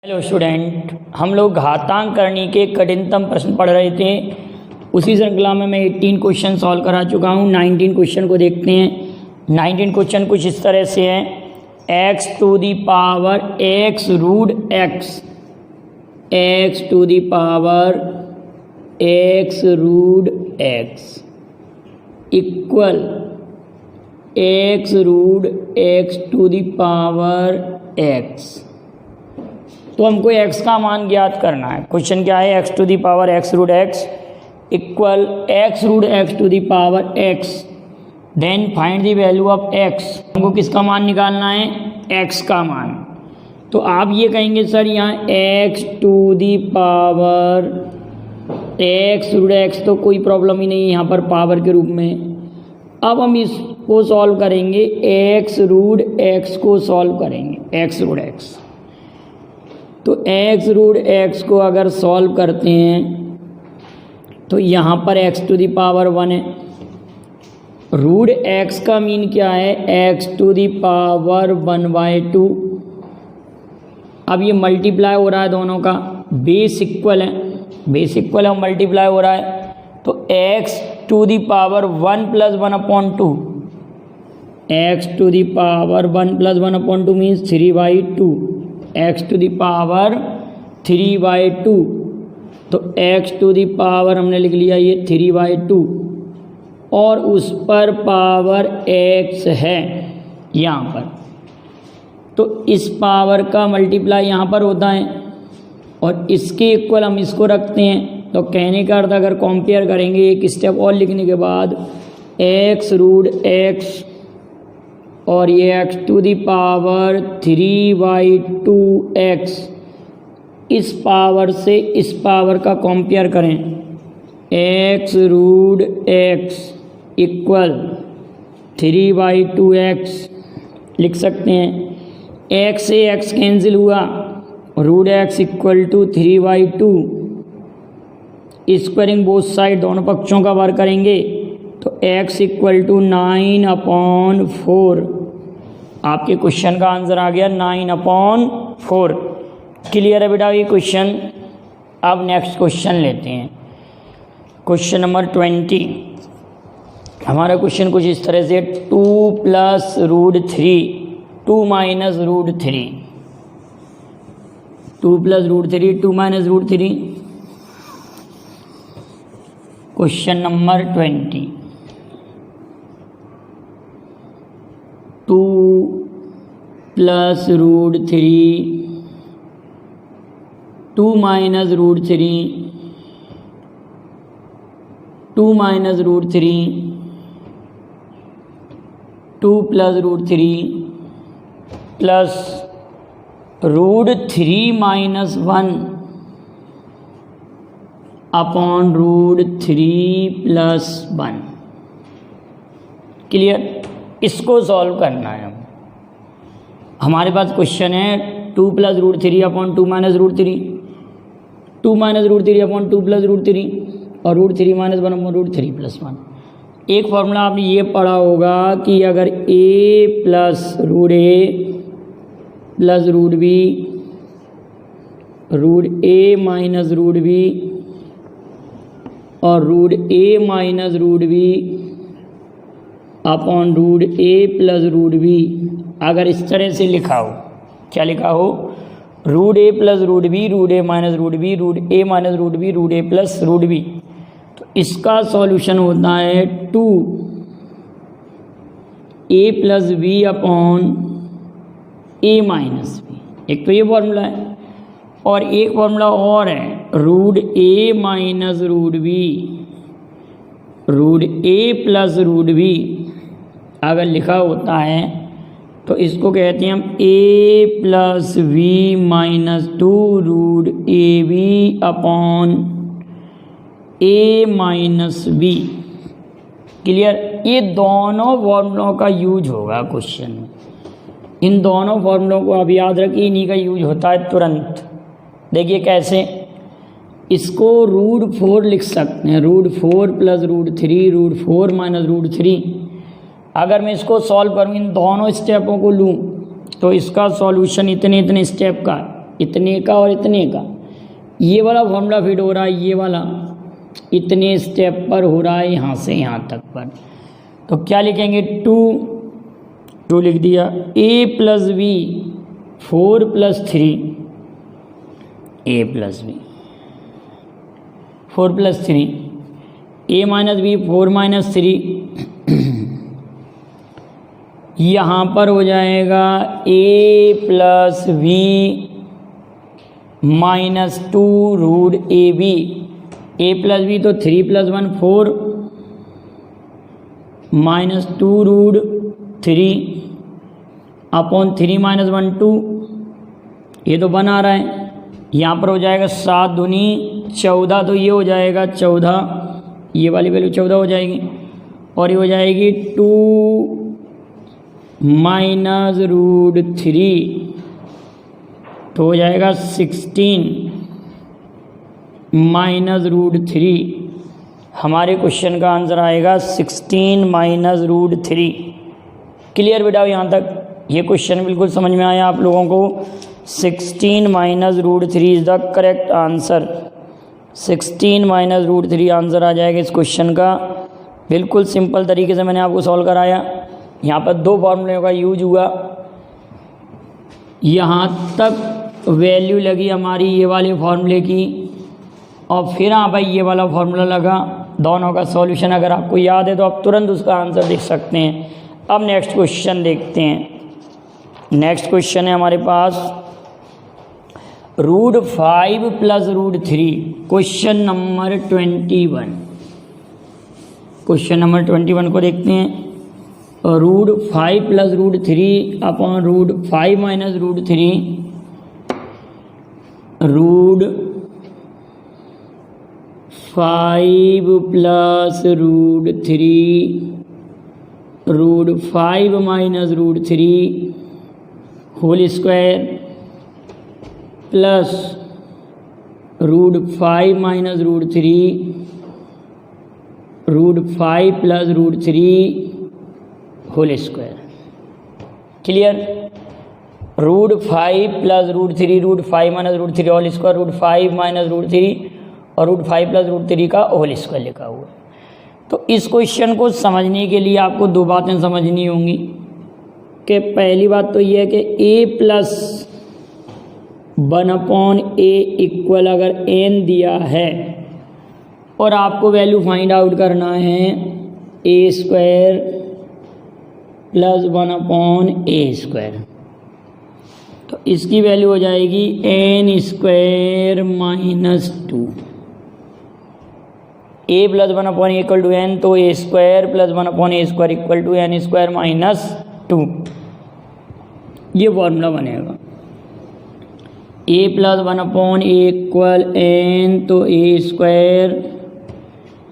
Hello student, हम लोग घातांक करने के कठिनतम प्रश्न पढ़ रहे थे। उसी श्रृंखला में मैं 18 क्वेश्चन सॉल्व करा चुका हूँ। 19 क्वेश्चन को देखते हैं। 19 क्वेश्चन कुछ इस तरह से हैं। x to the power x root x, x to the power x root x equal x root x to the power x। तो हमको x का मान ज्ञात करना है। क्वेश्चन क्या है? x to the power x root x equal x root x to the power x, then find the value of x। हमको किसका मान निकालना है? x का मान। तो आप ये कहेंगे सर यहाँ x to the power x root x तो कोई प्रॉब्लम ही नहीं है यहाँ पर पावर के रूप में। अब हम इसको सॉल्व करेंगे, x रूट x को सॉल्व करेंगे, x रूट x। तो x रूट x को अगर सॉल्व करते हैं तो यहाँ पर x टू दी पावर 1 है। रूट x का मीन क्या है? x to the power 1/2। अब ये मल्टीप्लाई हो रहा है दोनों का, बेस इक्वल है, बेस इक्वल है, मल्टीप्लाई हो रहा है। तो x to the power 1 + 1/2, x to the power 1 + 1/2 means 3/2, x to the power 3/2। तो x टू दी पावर हमने लिख लिया ये 3/2 और उस पर पावर x है यहाँ पर। तो इस पावर का मल्टीप्लाई यहाँ पर होता है और इसके इक्वल हम इसको रखते हैं। तो कहने का अर्थ अगर कंपेयर करेंगे एक स्टेप और लिखने के बाद, x रूट x और ये x to the power 3/2x, इस पावर से इस पावर का कंपेयर करें, x root x equal 3/2x लिख सकते हैं। x से x कैंसिल हुआ, root x equal to 3/2। Squaring both side, दोनों पक्षों का वर्ग करेंगे तो x इक्वल टू 9/4। आपके क्वेश्चन का आंसर आ गया 9/4। क्लियर है बेटा ये क्वेश्चन? अब नेक्स्ट क्वेश्चन लेते हैं, क्वेश्चन नंबर 20। हमारा क्वेश्चन कुछ इस तरह से, 2 + √3, 2 - √3, 2 + √3, 2 - √3। Question number 20, 2 + √3, 2 - √3, 2 - √3, 2 + √3 plus √3 - 1 upon √3 + 1। Clear? इसको सॉल्व करना है। हमारे पास क्वेश्चन है 2 + √3 अपॉन 2 - √3, 2 - √3 अपॉन 2 + √3 और √3 - 1 अपॉन √3 + 1। एक फॉर्मूला आपने ये पढ़ा होगा कि अगर a plus root a plus root b, root a minus root b और root a minus root b upon root a plus root b, अगर इस तरह से लिखा हो, क्या लिखा हो? Root a plus root b, root a minus root b, root a minus root b, root a plus root b। तो इसका सॉल्यूशन होता है 2a plus b upon a minus b। एक तो ये फॉर्मूला है और एक फॉर्मूला और है, root a minus root b, root a plus root b अगर लिखा होता है तो इसको कहते हैं हम a plus v minus 2 root A B upon a minus b। Clear? ये दोनों फॉर्मूलों का यूज होगा क्वेश्चन में। इन दोनों फॉर्मूलों को आप याद रखिए, इन्हीं का यूज होता है तुरंत। देखिए कैसे, इसको √4 लिख सकते हैं, √4 + √3, √4 - √3। अगर मैं इसको सॉल्व करूँ, इन दोनों स्टेपों को लूँ तो इसका सॉल्यूशन इतने स्टेप का इतने का और इतने का, ये वाला फॉर्मूला फिट हो रहा है, ये वाला इतने स्टेप पर हो रहा है यहाँ से यहाँ तक पर। तो क्या लिखेंगे, टू लिख दिया, a plus B 4 plus 3, a plus B 4 plus 3, a minus B 4 minus 3, यहाँ पर हो जाएगा a plus B minus 2 root A B, a plus B तो 3 plus 1 4 minus 2 root 3 upon 3 minus 1 2, ये तो बन आ रहा है। यहाँ पर हो जाएगा 7 दूनी 14, तो ये हो जाएगा 14, ये वाली वैल्यू 14 हो जाएगी, और ये हो जाएगी 2 माइनस रूट 3, तो हो जाएगा 16 माइनस रूट 3। हमारे क्वेश्चन का आंसर आएगा 16 माइनस रूट 3। क्लियर बेटा यहाँ तक? ये क्वेश्चन बिल्कुल समझ में आया आप लोगों को? 16 minus root 3 is the correct answer. 16 minus root 3 answer आ जाएगा इस क्वेश्चन का। बिल्कुल सिंपल तरीके से मैंने आपको सॉल्व कराया। यहाँ पर 2 फॉर्मूले का यूज हुआ, यहाँ तक वैल्यू लगी हमारी ये वाले फॉर्मूले की, और फिर यहाँ पर ये वाला फॉर्मूला लगा। दोनों का सॉल्यूशन अगर आपको याद है तो आप तुरंत उसका आंसर देख सकते हैं। अब नेक्स्ट क्वेश्चन देखते हैं। नेक्स्ट क्वेश्चन है हमारे पास root 5 plus root 3, question number 21। Question number 21 को देखते हैं। Root 5 plus root 3 upon root 5 minus root 3, root 5 plus root 3 root 5 minus root 3 whole square plus root 5 minus root 3 root 5 plus root 3 whole square. Clear? Root 5 plus root 3 root 5 minus root 3 whole square, root 5 minus root 3 और root 5 plus root 3 का whole square लिखा हुआ है। तो इस question को समझने के लिए आपको 2 बातें समझनी होंगी कि पहली बात तो ये है कि a plus 1 upon A equal अगर n दिया है और आपको वैल्यू फाइंड आउट करना है a square plus 1 upon A square, तो इसकी वैल्यू हो जाएगी n square minus 2। a plus 1 upon A equal to N, तो a square plus 1 upon A square equal to N square minus 2, ये formula बनेगा। a plus 1 upon A equal N, तो a square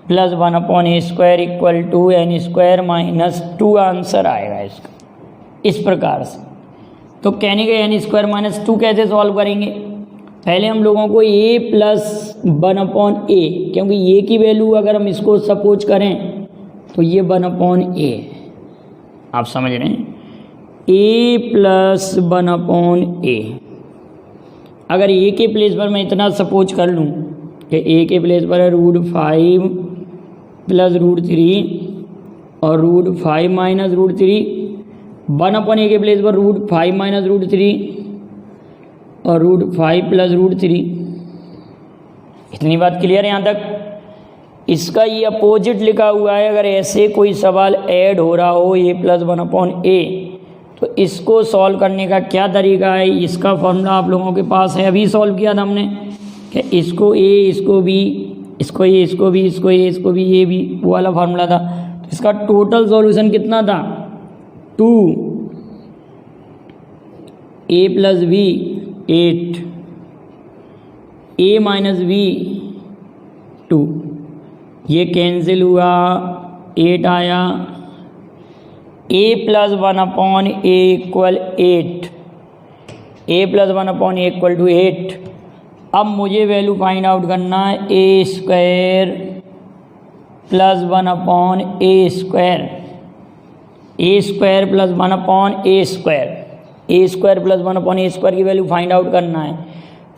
plus 1 upon A square equal to N square minus 2 answer आएगा इसका इस प्रकार से। तो कहने का एन स्क्वायर माइनस 2 कैसे सॉल्व करेंगे? पहले हम लोगों को a प्लस 1 अपॉन ए, क्योंकि ये की वैल्यू अगर हम इसको सपोज करें तो ये 1 अपॉन ए, आप समझ रहे हैं, a प्लस 1 अपॉन ए। अगर a के प्लेस पर मैं इतना सपोज कर लूँ कि a के प्लेस पर है रूट 5 प्लस रूट 3 और रूट 5 माइनस रूट 3, 1 अपॉन ए के प्लेस पर रूट 5 माइनस रूट 3 और रूट 5 प्लस रूट 3। इतनी बात क्लियर है यहाँ तक? इसका ये अपोजिट लिखा हुआ है। अगर ऐसे कोई सवाल ऐड हो रहा हो a प्लस 1 अपॉन ए, तो इसको सॉल्व करने का क्या तरीका है? इसका फॉर्मूला आप लोगों के पास है, अभी सॉल्व किया था हमने कि इसको a, इसको b, इसको a, इसको b, इसको a, इसको b, ये भी वो वाला फार्मूला था। तो इसका टोटल सॉल्यूशन कितना था? 2, a plus b 8, a minus b 2, ये कैंसिल हुआ, 8 आया, a plus 1 upon A equal 8, a plus 1 upon A equal to 8। अब मुझे वैल्यू फाइंड आउट करना है a square plus 1 upon A square, a square plus 1 upon A square, a square plus 1 upon A square की value find out करना है।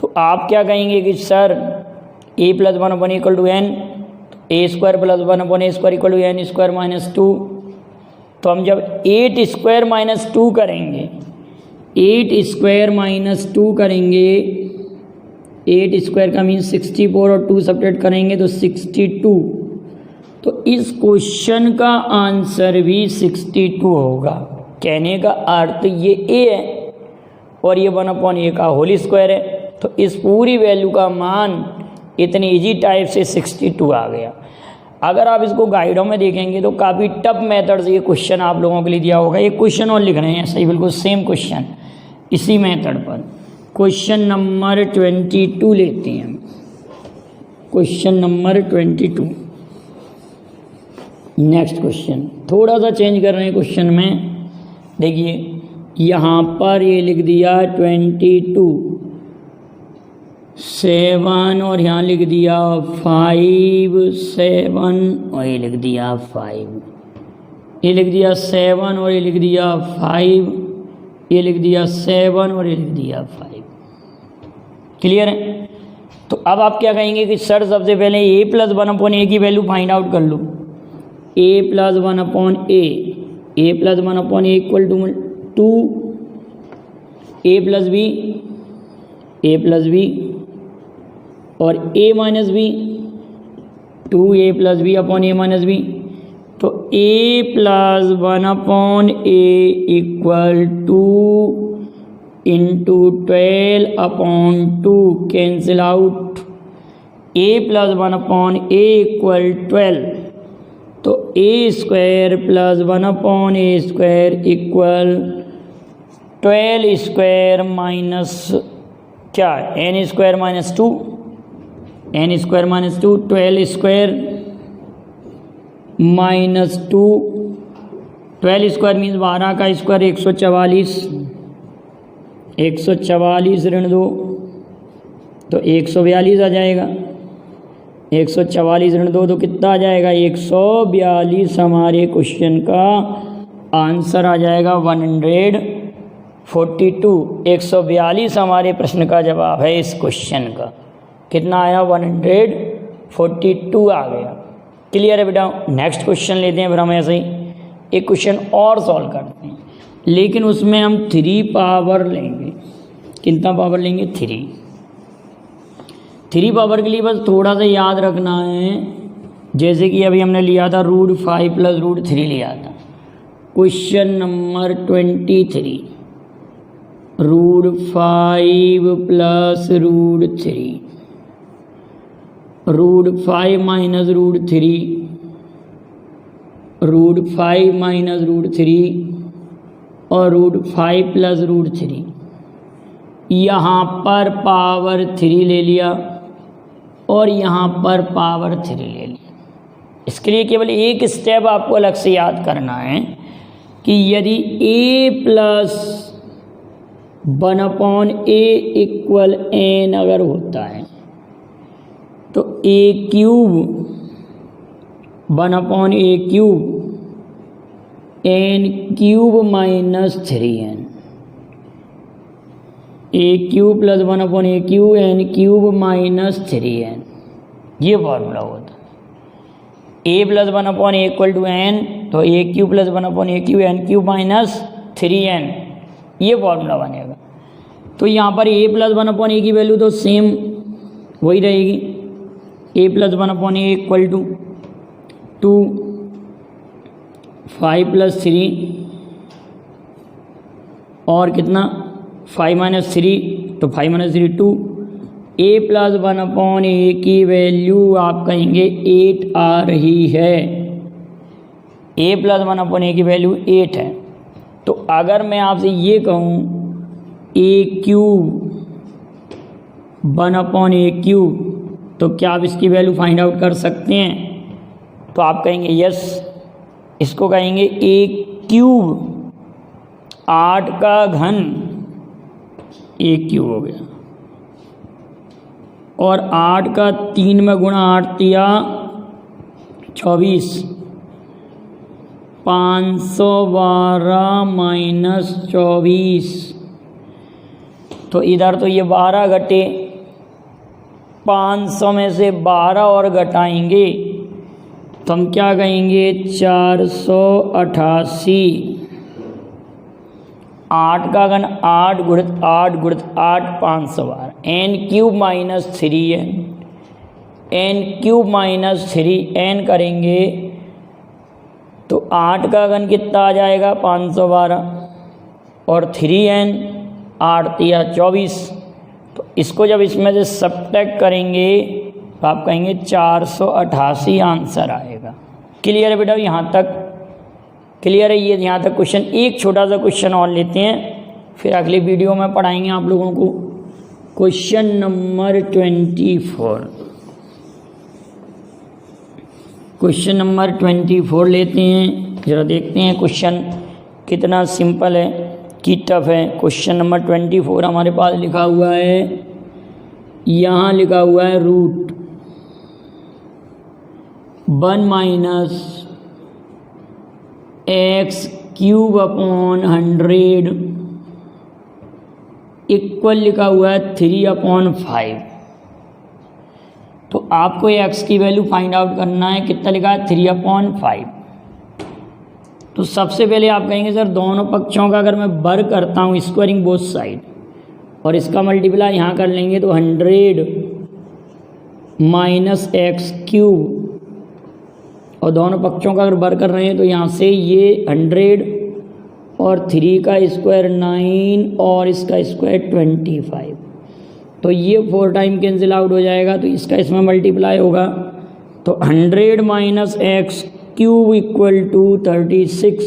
तो आप क्या कहेंगे कि sir A plus one upon equal to N, A square plus one upon A square equal to N square minus two. तो हम जब 8 स्क्वायर माइनस टू करेंगे, 8 स्क्वायर माइनस टू करेंगे, 8 स्क्वायर का मीन 64 और 2 सब्ट्रैक्ट करेंगे तो 62। तो इस क्वेश्चन का आंसर भी 62 होगा। कहने का अर्थ ये ए है और ये 1/a का होल स्क्वायर है। तो इस पूरी वैल्यू का मान इतनी इजी टाइप से 62 आ गया। अगर आप इसको गाइडों में देखेंगे तो काफ़ी टफ मेथड से ये क्वेश्चन आप लोगों के लिए दिया होगा। ये क्वेश्चन और लिख रहे हैं सही, बिल्कुल सेम क्वेश्चन इसी मेथड पर। क्वेश्चन नंबर 22 लेते हैं। क्वेश्चन नंबर 22, नेक्स्ट क्वेश्चन थोड़ा सा चेंज कर रहे हैं क्वेश्चन में। देखिए यहाँ पर ये लिख दिया 22 7 और यहाँ लिख दिया 5 7 और ये लिख दिया 5, ये लिख दिया 7 और ये लिख दिया 5, ये लिख दिया 7 और ये लिख दिया 5। क्लियर है? तो अब आप क्या कहेंगे कि सर सबसे पहले ए प्लस 1/a की वैल्यू फाइंड आउट कर लो। A plus 1/a, a plus 1/a equal to 2 a plus b, a plus b और a minus b, 2a plus b upon a minus b. तो a plus 1/a equal to into 12 upon 2 cancel out. a plus 1/a equal 12, तो a square plus 1/a square equal 12 square minus क्या, n square minus 2, n square minus 2, 12 square minus 2, 12 square means 12 का square 144, 144 ऋण 2 तो 142 आ जाएगा। 144 ऋण 2 तो कितना आ जाएगा, 142 हमारे क्वेश्चन का आंसर आ जाएगा 142। 142 हमारे प्रश्न का जवाब है इस क्वेश्चन का। कितना आया, 142 आ गया। क्लियर है बेटा? नेक्स्ट क्वेश्चन लेते हैं फिर हम ऐसे ही एक क्वेश्चन और सॉल्व करते हैं, लेकिन उसमें हम 3 पावर लेंगे। कितना पावर लेंगे, 3 पावर के लिए बस थोड़ा सा याद रखना है। जैसे कि अभी हमने लिया था √5 प्लस √3 लिया था। Question number 23, √5 plus √3, √5 minus √3, √5 minus √3 और √5 प्लस √3। यहाँ पर पावर 3 ले लिया और यहाँ पर पावर 3 ले लिया। इसके लिए केवल एक स्टेप आपको अलग से याद करना है कि यदि a plus 1/a equal n अगर होता है तो a cube 1/a cube n cube minus 3n, a cube plus 1/a cube n cube minus 3n, ये फॉर्मूला होता है। a plus 1/a equal to n तो a cube plus 1/a cube n cube minus 3n, ये formula बनेगा। तो यहाँ पर a plus 1/a की वैल्यू तो सेम वही रहेगी। a plus 1/a equal to 2, 5 plus 3 और कितना 5 माइनस 3 तो 5 माइनस 3 2। a प्लस 1/a की वैल्यू आप कहेंगे 8 आ रही है। a प्लस 1/a की वैल्यू 8 है। तो अगर मैं आपसे ये कहूँ a क्यूब 1/a क्यूब तो क्या आप इसकी वैल्यू फाइंड आउट कर सकते हैं? तो आप कहेंगे यस। इसको कहेंगे a क्यूब 8 का घन a क्यूब हो गया और 8 का 3 में गुणा 8 दिया 24, 512 माइनस 24। तो इधर तो ये 12 घटे 500 में से 12 और घटाएंगे तो हम क्या कहेंगे 488। 8 का घन 8 गुणित 8 गुणित 8 512 n cube minus 3n, n cube minus 3n करेंगे तो 8 का घन कितना आ जाएगा 512 और 3n 8 या 24। तो इसको जब इसमें से सब्ट्रैक्ट करेंगे तो आप कहेंगे 488 आंसर आएगा। क्लियर है बेटा, यहाँ तक क्लियर है? ये यहाँ तक क्वेश्चन। एक छोटा सा क्वेश्चन और लेते हैं, फिर अगले वीडियो में पढ़ाएंगे आप लोगों को। क्वेश्चन नंबर 24, क्वेश्चन नंबर 24 लेते हैं, जरा देखते हैं क्वेश्चन कितना सिंपल है कि टफ है। क्वेश्चन नंबर 24 हमारे पास लिखा हुआ है, यहाँ लिखा हुआ है root 1 minus X cube upon 100 equal लिखा हुआ है 3/5। तो आपको एक्स की वैल्यू फाइंड आउट करना है। कितना लिखा है 3/5। तो सबसे पहले आप कहेंगे सर दोनों पक्षों का अगर मैं वर्ग करता हूँ स्क्वायरिंग बोथ साइड और इसका मल्टीप्लाई यहाँ कर लेंगे तो 100 माइनस एक्स क्यूब, और दोनों पक्षों का अगर वर्ग कर रहे हैं तो यहाँ से ये 100 और 3 का स्क्वायर 9 और इसका स्क्वायर 25। तो ये 4 टाइम कैंसिल आउट हो जाएगा तो इसका इसमें मल्टीप्लाई होगा। तो 100 minus X cube equal to 36।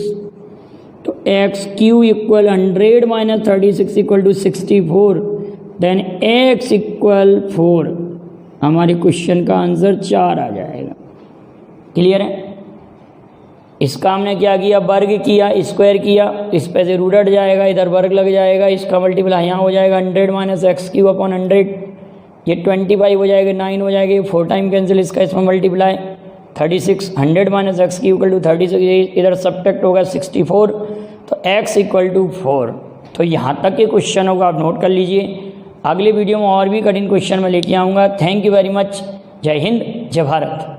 तो X cube equal 100 minus 36 equal to 64। Then X equal 4। हमारे क्वेश्चन का आंसर 4 आ जाएगा। क्लियर है? इसका हमने क्या किया, वर्ग किया, स्क्वायर किया, इस पे से रूट हट जाएगा, इधर वर्ग लग जाएगा, इसका मल्टीप्लाई यहाँ हो जाएगा 100 माइनस एक्स क्यूब अपॉन 100, ये 25 हो जाएगा, 9 हो जाएगा, ये 4 टाइम कैंसिल, इसका इसमें multiply 36। 100 minus X cube equal to 36, इधर सब्ट्रैक्ट होगा 64, तो एक्स इक्वल टू 4। तो यहाँ तक के क्वेश्चनों को आप नोट कर लीजिए। अगले वीडियो में और भी कठिन क्वेश्चन में लेके आऊँगा। Thank you very much. जय हिंद, जय भारत।